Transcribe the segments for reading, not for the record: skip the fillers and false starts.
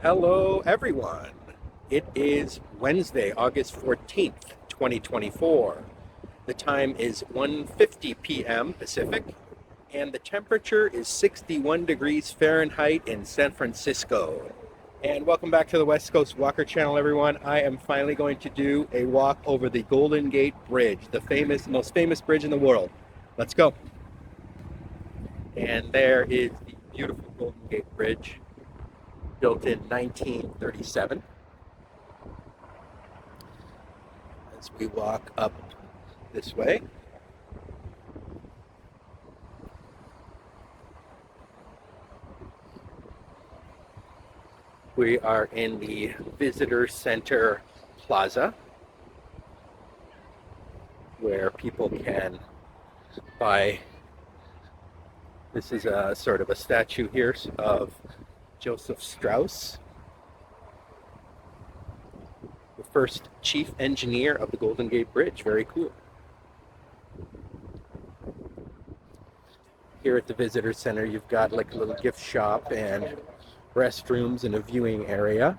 Hello, everyone. It is Wednesday, August 14th, 2024. The time is 1:50 p.m. Pacific, and the temperature is 61 degrees Fahrenheit in San Francisco. And welcome back to the West Coast Walker Channel, everyone. I am finally going to do a walk over the Golden Gate Bridge, the most famous bridge in the world. Let's go. And there is the beautiful Golden Gate Bridge, built in 1937. As we walk up this way, we are in the Visitor Center Plaza, where people can buy. This is a sort of a statue here of Joseph Strauss, the first chief engineer of the Golden Gate Bridge. Very cool. Here at the Visitor Center, you've got like a little gift shop and restrooms and a viewing area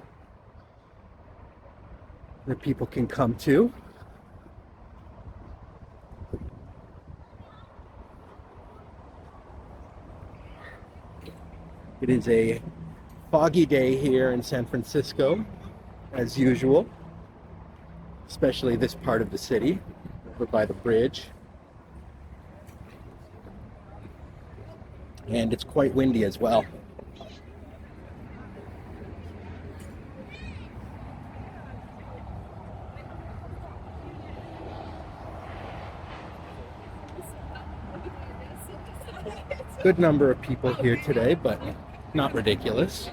that people can come to. It is a foggy day here in San Francisco, as usual, especially this part of the city, over by the bridge. And it's quite windy as well. Good number of people here today, but not ridiculous.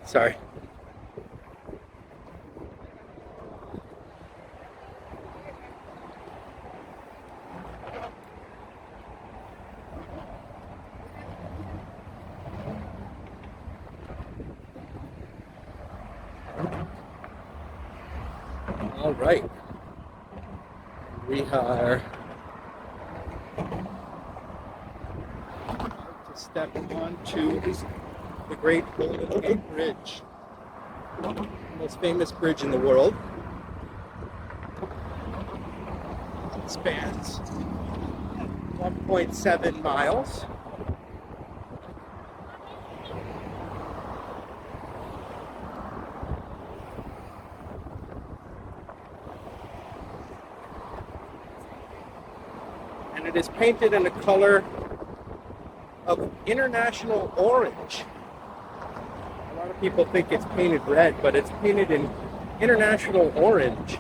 Sorry. All right. We are to step onto the Great Golden Gate Bridge, the most famous bridge in the world. It spans 1.7 miles. And it is painted in a color of international orange. A lot of people think it's painted red, but it's painted in international orange.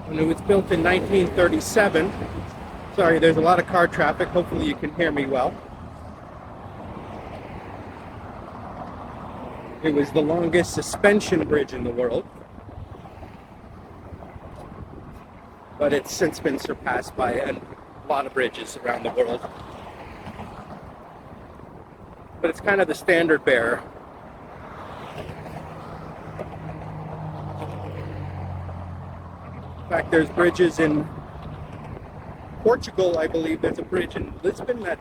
And it was built in 1937. Sorry, there's a lot of car traffic. Hopefully you can hear me well. It was the longest suspension bridge in the world, but it's since been surpassed by a lot of bridges around the world. But it's kind of the standard bearer. In fact, there's bridges in Portugal, I believe. There's a bridge in Lisbon that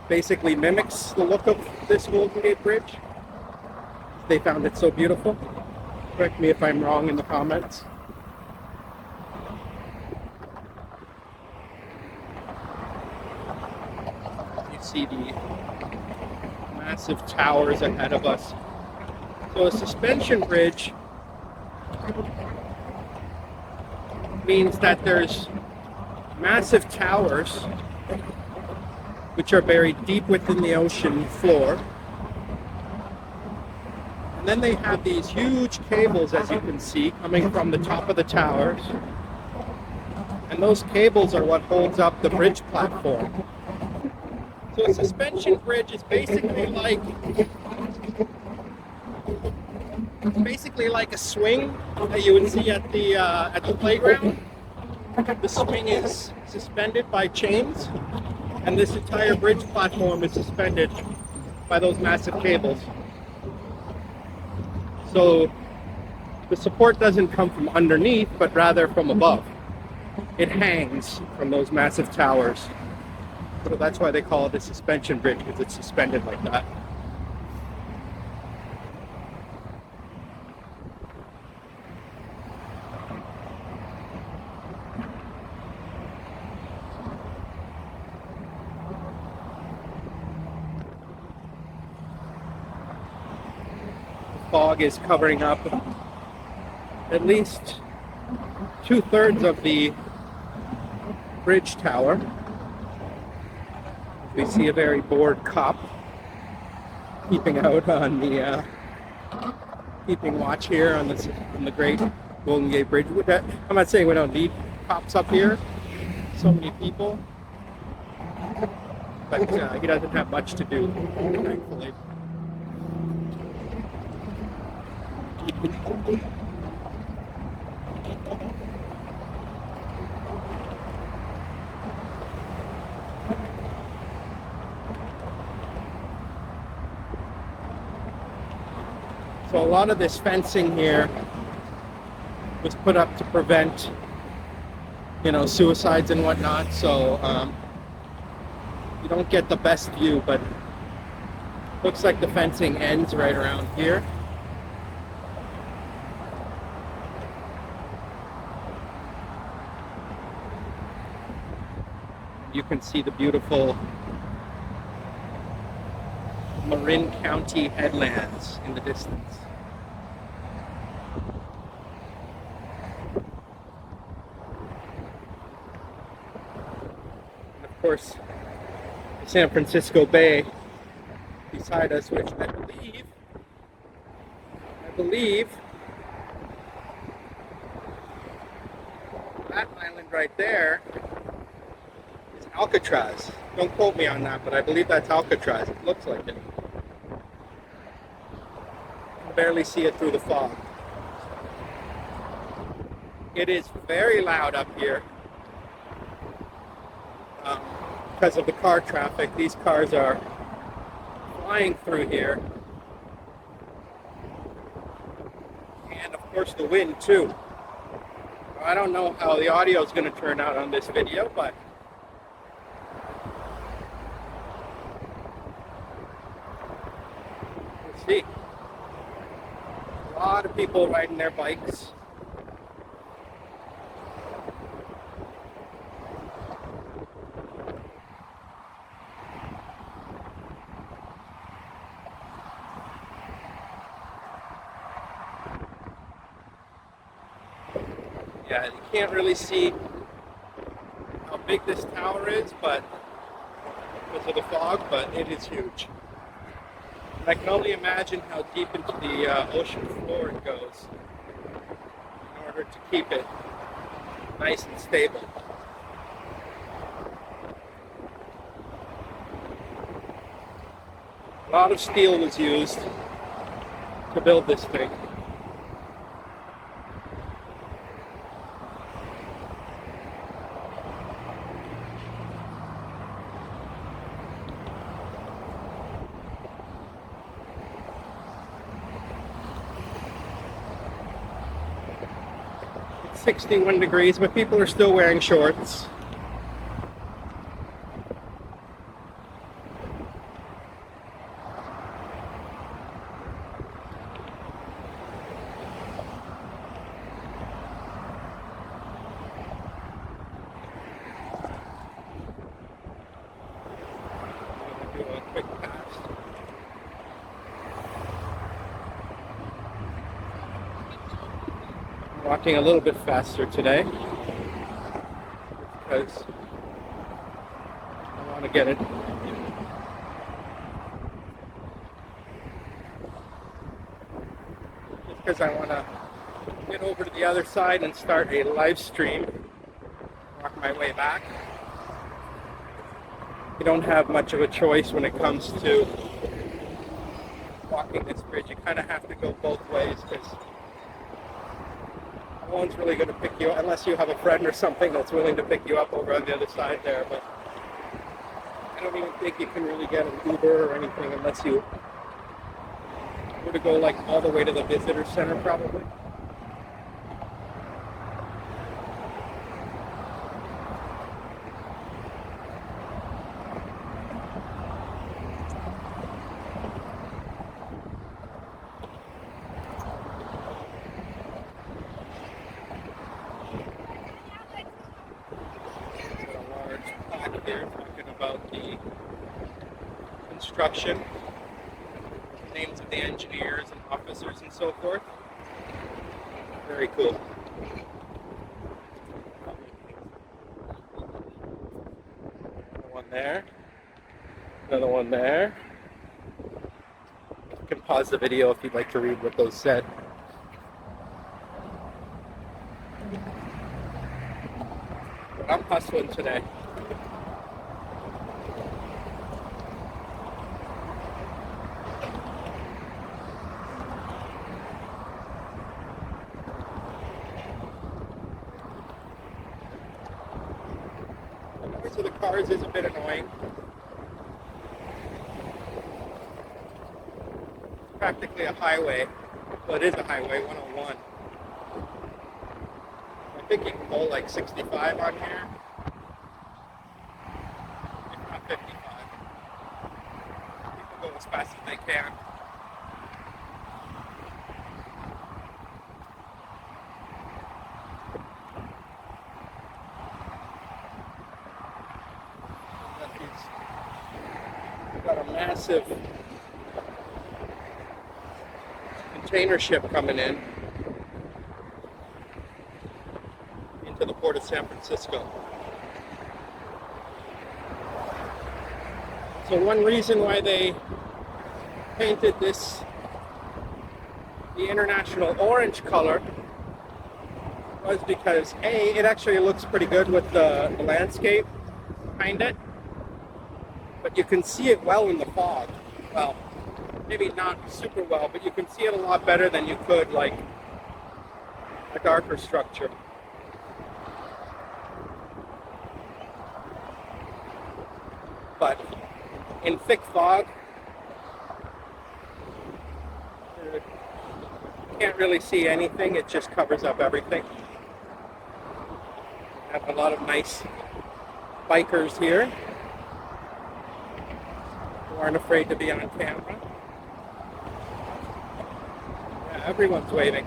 basically mimics the look of this Golden Gate Bridge. They found it so beautiful. Correct me if I'm wrong in the comments. You see the massive towers ahead of us. So a suspension bridge means that there's massive towers which are buried deep within the ocean floor. And then they have these huge cables, as you can see, coming from the top of the towers. And those cables are what holds up the bridge platform. So a suspension bridge is basically like a swing that you would see at the playground. The swing is suspended by chains, and this entire bridge platform is suspended by those massive cables. So the support doesn't come from underneath, but rather from above. It hangs from those massive towers. So that's why they call it a suspension bridge, because it's suspended like that. Fog is covering up at least 2/3 of the bridge tower. We see a very bored cop keeping out on the keeping watch here on the Great Golden Gate Bridge. I'm not saying we don't need cops up here. So many people, but he doesn't have much to do, thankfully. So a lot of this fencing here was put up to prevent, suicides and whatnot. So you don't get the best view, but looks like the fencing ends right around here. You can see the beautiful Marin County headlands in the distance. And of course, the San Francisco Bay beside us, which I believe that island right there is Alcatraz. Don't quote me on that, but I believe that's Alcatraz. It looks like it. You can barely see it through the fog. It is very loud up here because of the car traffic. These cars are flying through here. And of course the wind too. I don't know how the audio is going to turn out on this video, but we'll see. A lot of people riding their bikes. Yeah, you can't really see how big this tower is, but because of the fog, but it is huge. And I can only imagine how deep into the ocean floor it goes in order to keep it nice and stable. A lot of steel was used to build this thing. It's 61 degrees, but people are still wearing shorts. Walking a little bit faster today because I want to get it. because I want to get over to the other side and start a live stream. Walk my way back. You don't have much of a choice when it comes to walking this bridge. You kind of have to go both ways because no one's really going to pick you up unless you have a friend or something that's willing to pick you up over on the other side there. But I don't even think you can really get an Uber or anything unless you were to go like all the way to the visitor center probably. Here talking about the construction, names of the engineers and officers and so forth. Very cool. Another one there. Another one there. You can pause the video if you'd like to read what those said. But I'm hustling today. So the cars is a bit annoying. It's practically a highway. Well, it is a highway, 101. I think you can go like 65 on here. If not 55. People go as fast as they can. Got a massive container ship coming in into the port of San Francisco. So one reason why they painted this the international orange color was because A, it actually looks pretty good with the landscape behind it. But you can see it well in the fog. Well, maybe not super well, but you can see it a lot better than you could like a darker structure. But in thick fog, you can't really see anything. It just covers up everything. Have a lot of nice bikers here. Aren't afraid to be on camera. Yeah, everyone's waving.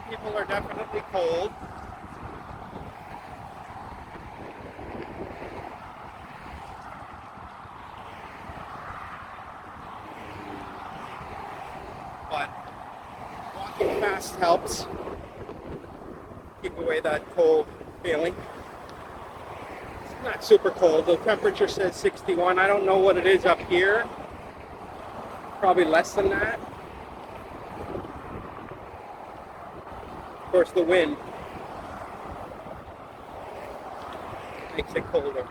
People are definitely cold. But walking fast helps keep away that cold feeling. It's not super cold. The temperature says 61. I don't know what it is up here. Probably less than that. Of course, the wind makes it colder.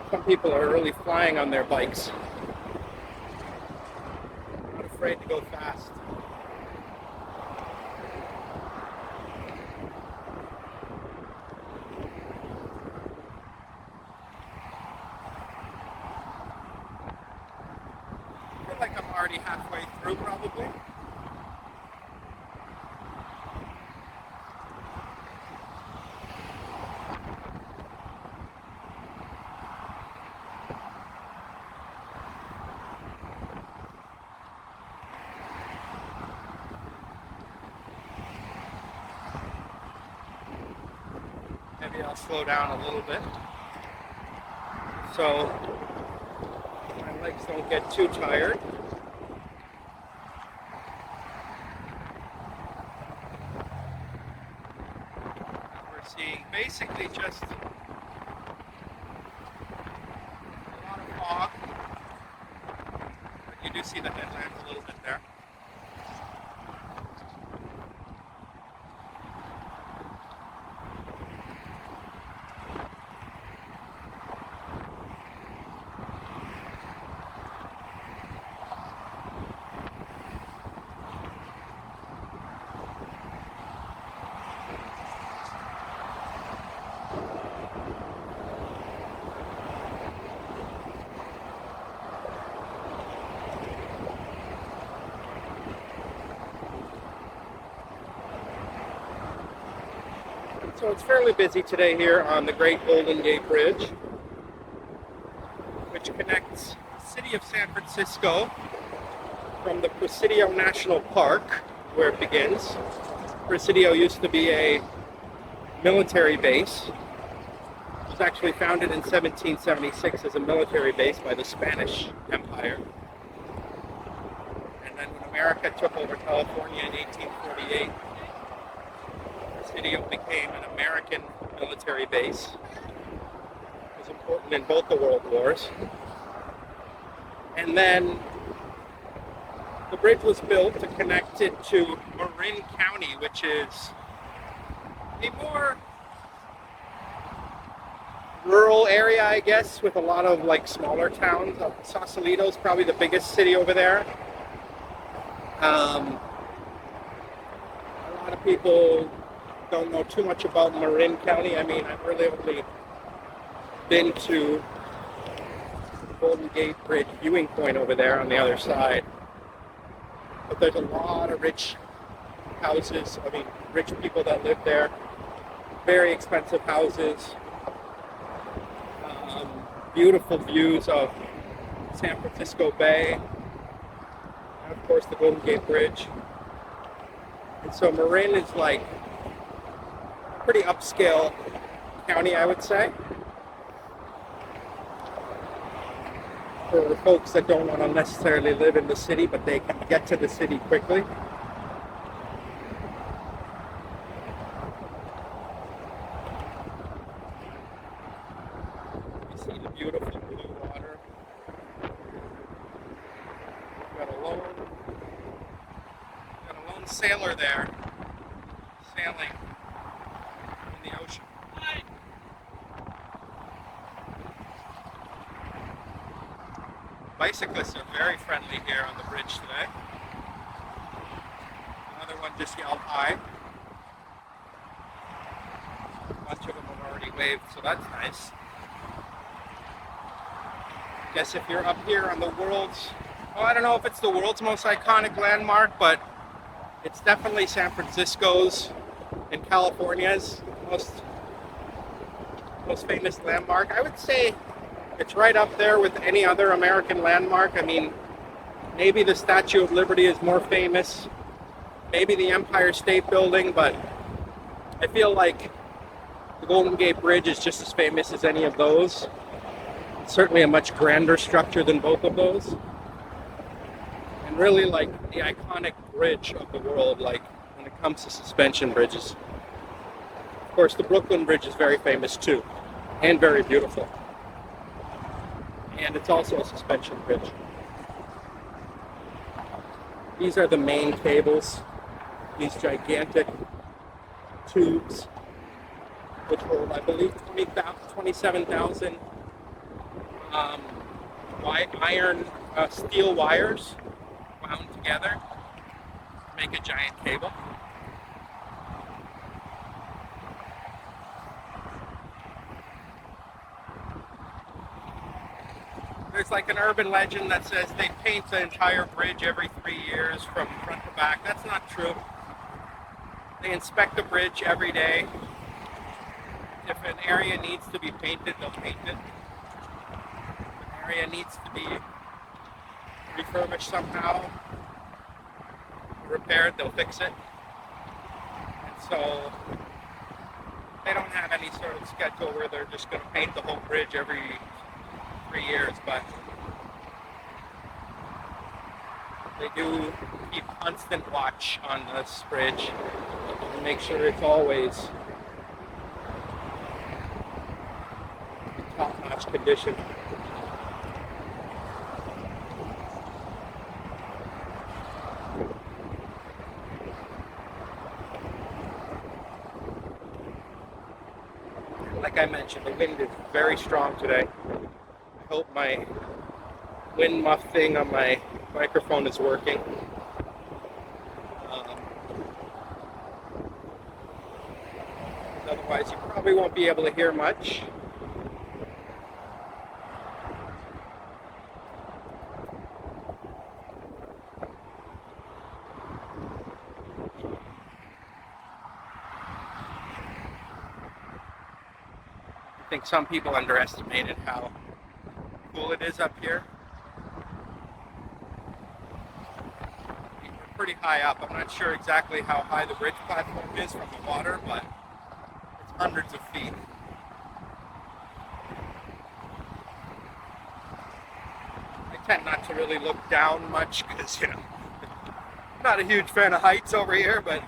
Some people are really flying on their bikes. Not afraid to go fast. already halfway through, probably. Maybe I'll slow down a little bit so my legs don't get too tired. We're seeing basically just a lot of fog. But you do see the headlamps a little bit there. So it's fairly busy today here on the Great Golden Gate Bridge, which connects the city of San Francisco from the Presidio National Park, where it begins. Presidio used to be a military base. It was actually founded in 1776 as a military base by the Spanish Empire. And then when America took over California in 1848, Presidio became an American military base. It was important in both the world wars. And then the bridge was built to connect it to Marin County, which is a more rural area, I guess, with a lot of like smaller towns. Sausalito is probably the biggest city over there. A lot of people don't know too much about Marin County. I mean, I've really only been to the Golden Gate Bridge viewing point over there on the other side. But there's a lot of rich houses, rich people that live there. Very expensive houses. Beautiful views of San Francisco Bay. And of course the Golden Gate Bridge. And so Marin is like a pretty upscale county, I would say. For folks that don't want to necessarily live in the city, but they can get to the city quickly. You see the beautiful blue water. Got a lone sailor there, sailing in the ocean. Bicyclists are very friendly here on the bridge today. Another one just yelled hi. A bunch of them have already waved, so that's nice. Guess if you're up here on the world's, I don't know if it's the world's most iconic landmark, but it's definitely San Francisco's and California's most famous landmark. I would say it's right up there with any other American landmark. I mean, maybe the Statue of Liberty is more famous, maybe the Empire State Building, but I feel like the Golden Gate Bridge is just as famous as any of those. It's certainly a much grander structure than both of those. And really like the iconic bridge of the world, like when it comes to suspension bridges. Of course, the Brooklyn Bridge is very famous too, and very beautiful. And it's also a suspension bridge. These are the main cables, these gigantic tubes, which hold, I believe, 27,000 steel wires wound together to make a giant cable. there's like an urban legend that says they paint the entire bridge every 3 years from front to back. That's not true. They inspect the bridge every day. If an area needs to be painted, they'll paint it. If an area needs to be refurbished somehow, repaired, they'll fix it. And so they don't have any sort of schedule where they're just going to paint the whole bridge every 3 years, but they do keep constant watch on this bridge and make sure it's always in top-notch condition. Like I mentioned, the wind is very strong today. I hope my wind muff thing on my microphone is working. Otherwise, you probably won't be able to hear much. I think some people underestimated how cool it is up here. We're pretty high up. I'm not sure exactly how high the bridge platform is from the water, but it's hundreds of feet. I tend not to really look down much because, I'm not a huge fan of heights over here, but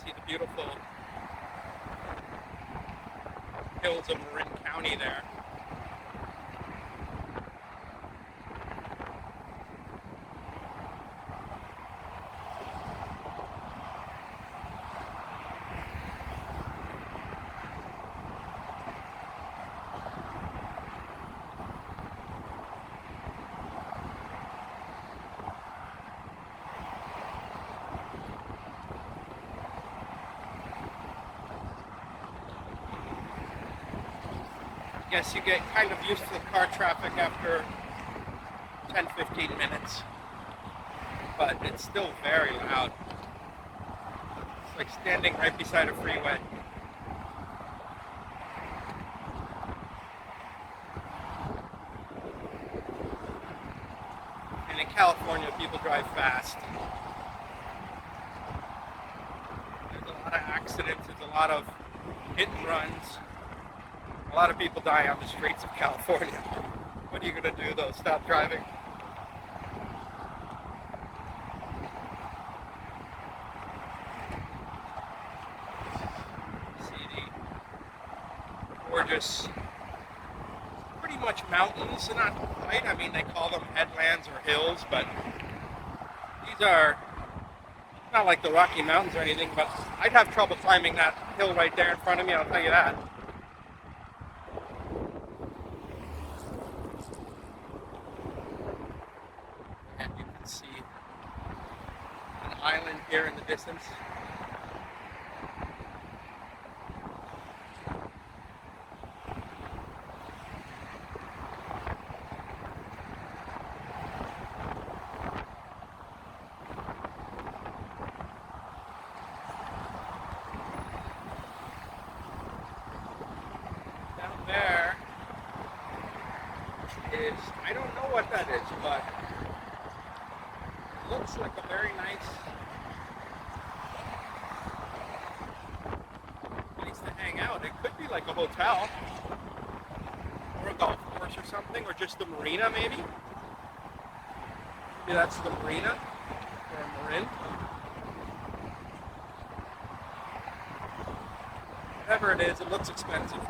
see the beautiful hills of Marin County there. I guess you get kind of used to the car traffic after 10-15 minutes, but it's still very loud. It's like standing right beside a freeway. And in California, people drive fast. There's a lot of accidents, there's a lot of hit and runs. A lot of people die on the streets of California. What are you going to do though? Stop driving? See the gorgeous, pretty much mountains. They're not quite, I mean they call them headlands or hills, but these are not like the Rocky Mountains or anything, but I'd have trouble climbing that hill right there in front of me, I'll tell you that. See an island here in the distance. Down there is, I don't know what that is, but looks like a very nice place to hang out. It could be like a hotel or a golf course or something, or just the marina maybe. Maybe that's the marina or Marin. Whatever it is, it looks expensive.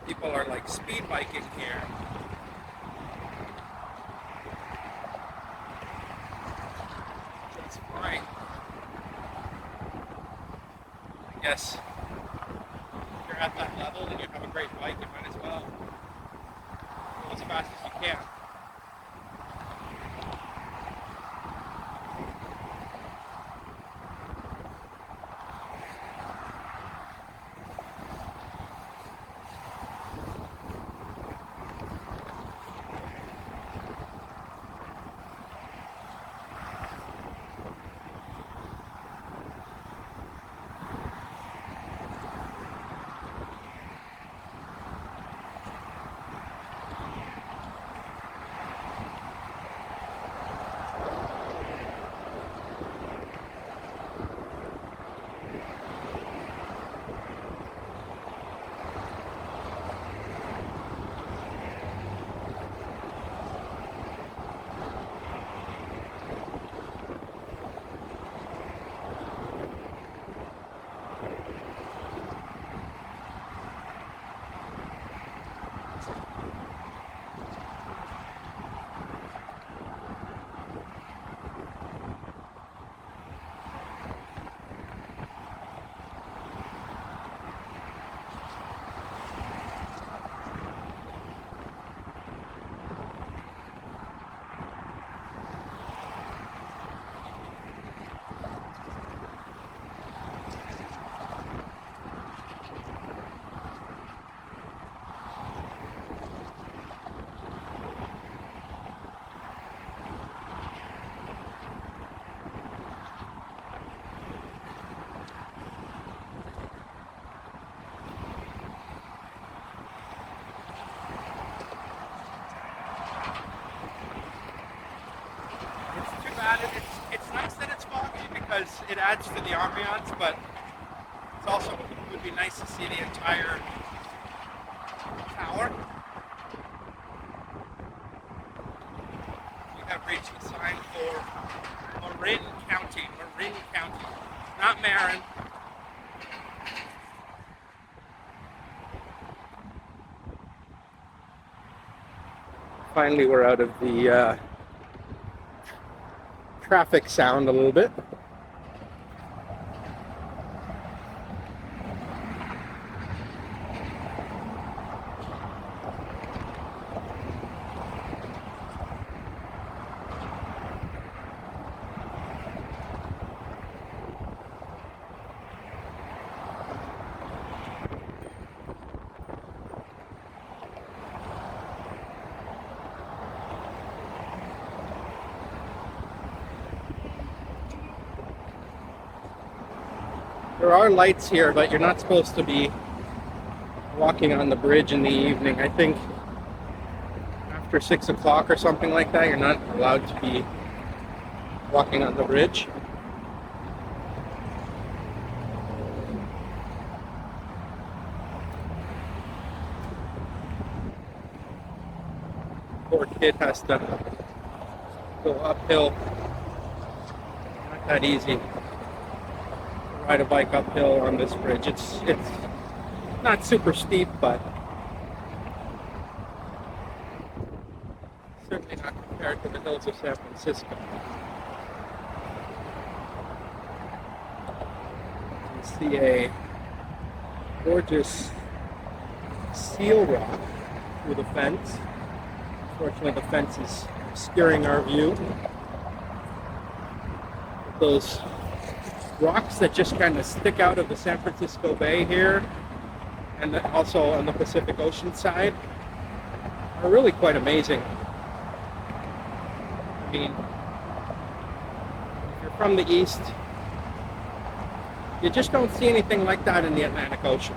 People are like speed biking here. Yes, if you're at that level and you have a great bike, you might as well go as fast as you can. It's too bad. It's nice that it's foggy because it adds to the ambiance, but it's also it would be nice to see the entire tower. We have reached the sign for Marin County. Marin County, not Marin. Finally, we're out of the traffic sound a little bit. There are lights here, but you're not supposed to be walking on the bridge in the evening. I think after 6 o'clock or something like that, you're not allowed to be walking on the bridge. Poor kid has to go uphill. Not that easy. Ride a bike uphill on this bridge. It's not super steep, but certainly not compared to the hills of San Francisco. You see a gorgeous seal rock through the fence. Unfortunately, the fence is obscuring our view. Those rocks that just kind of stick out of the San Francisco Bay here, and also on the Pacific Ocean side, are really quite amazing. I mean, if you're from the East, you just don't see anything like that in the Atlantic Ocean.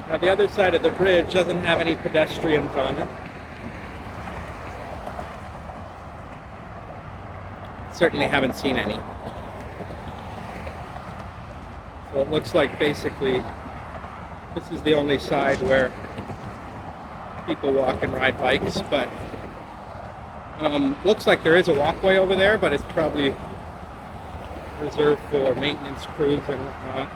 Now, the other side of the bridge doesn't have any pedestrians on it. Certainly haven't seen any. So it looks like basically this is the only side where people walk and ride bikes, but looks like there is a walkway over there, but it's probably reserved for maintenance crews and whatnot.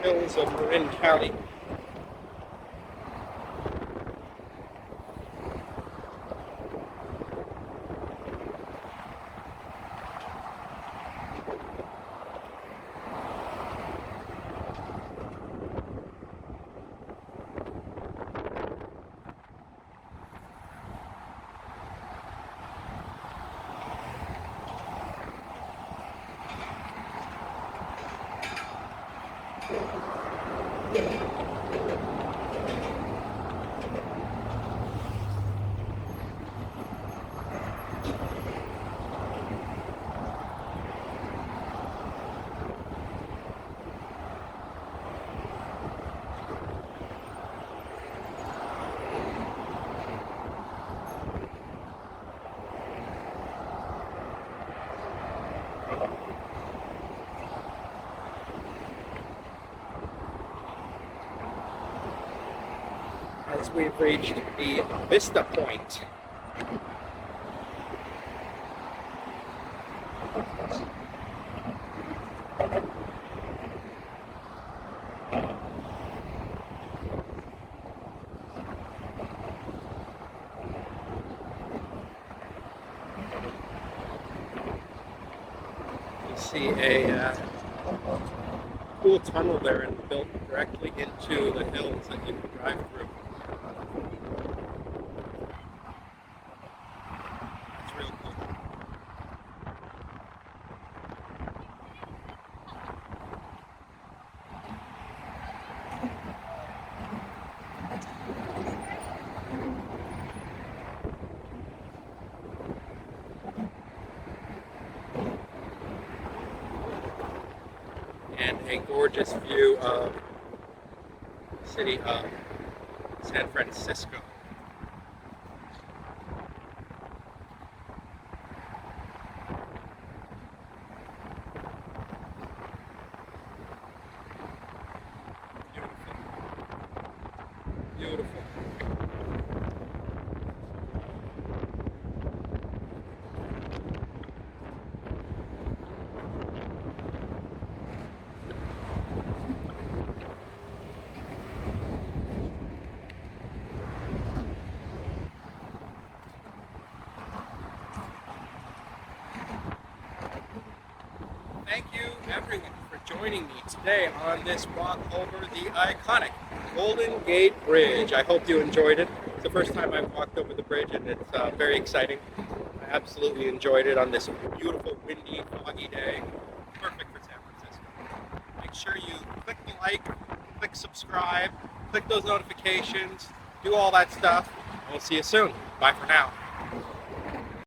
hills of Marin County. As we've reached the Vista Point. You see a cool tunnel there and built directly into the hills that you can drive through. It's real cool. And a gorgeous view of the city of San Francisco. Beautiful. Beautiful. Thank you, everyone, for joining me today on this walk over the iconic Golden Gate Bridge. I hope you enjoyed it. It's the first time I've walked over the bridge, and it's very exciting. I absolutely enjoyed it on this beautiful, windy, foggy day. Perfect for San Francisco. Make sure you click the like, click subscribe, click those notifications, do all that stuff. We'll see you soon. Bye for now.